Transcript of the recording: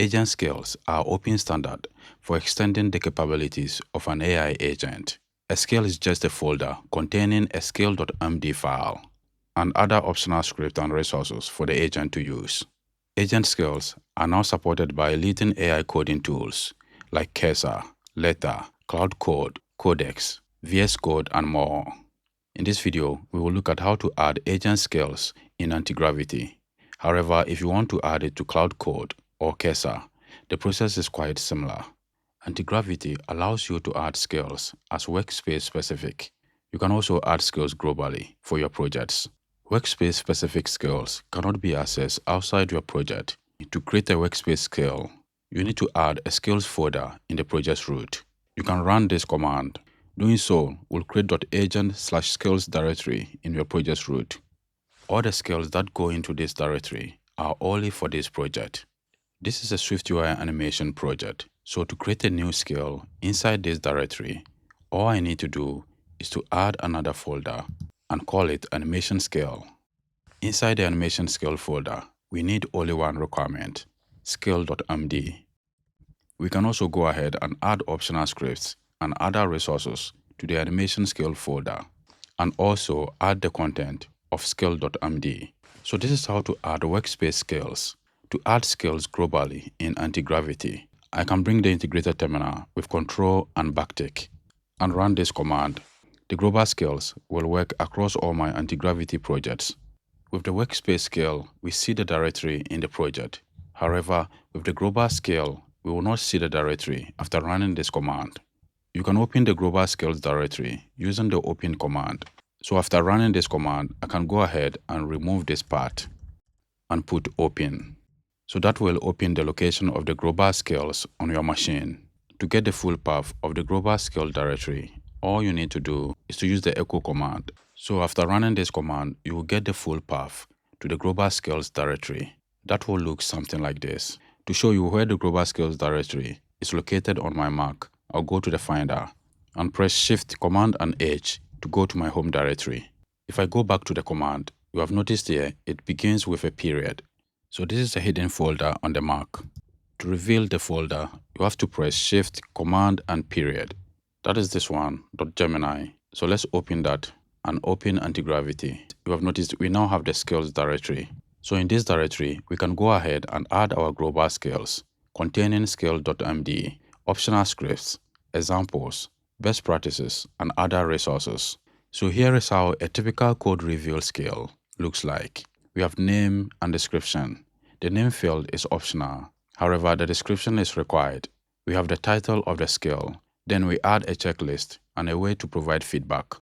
Agent skills are open standard for extending the capabilities of an AI agent. A skill is just a folder containing a skill.md file and other optional scripts and resources for the agent to use. Agent skills are now supported by leading AI coding tools like Cursor, Letter, Cloud Code, Codex, VS Code, and more. In this video, we will look at how to add agent skills in Antigravity. However, if you want to add it to Cloud Code or Cursor, the process is quite similar. Antigravity allows you to add skills as workspace specific. You can also add skills globally for your projects. Workspace specific skills cannot be accessed outside your project. To create a workspace skill, you need to add a skills folder in the project's root. You can run this command. Doing so will create .agent/skills directory in your project's root. All the skills that go into this directory are only for this project. This is a SwiftUI animation project, so to create a new skill inside this directory, all I need to do is to add another folder and call it animation skill. Inside the animation skill folder, we need only one requirement, skill.md. We can also go ahead and add optional scripts and other resources to the animation skill folder and also add the content of skill.md. So this is how to add workspace skills. To add skills globally in Antigravity, I can bring the integrated terminal with Ctrl and backtick and run this command. The global skills will work across all my Antigravity projects. With the workspace skill, we see the directory in the project. However, with the global skill, we will not see the directory after running this command. You can open the global skills directory using the open command. So after running this command, I can go ahead and remove this part and put open. So that will open the location of the global skills on your machine. To get the full path of the global skill directory, all you need to do is to use the echo command. So after running this command, you will get the full path to the global skills directory. That will look something like this. To show you where the global skills directory is located on my Mac, I'll go to the Finder and press Shift, Command, and H to go to my home directory. If I go back to the command, you have noticed here it begins with a period. So this is a hidden folder on the Mac. To reveal the folder, you have to press Shift, Command, and period. That is this one, .gemini. So let's open that and open Antigravity. You have noticed we now have the skills directory. So in this directory, we can go ahead and add our global skills containing skill.md, optional scripts, examples, best practices, and other resources. So here is how a typical code reveal skill looks like. We have name and description. The name field is optional. However, the description is required. We have the title of the skill. Then we add a checklist and a way to provide feedback.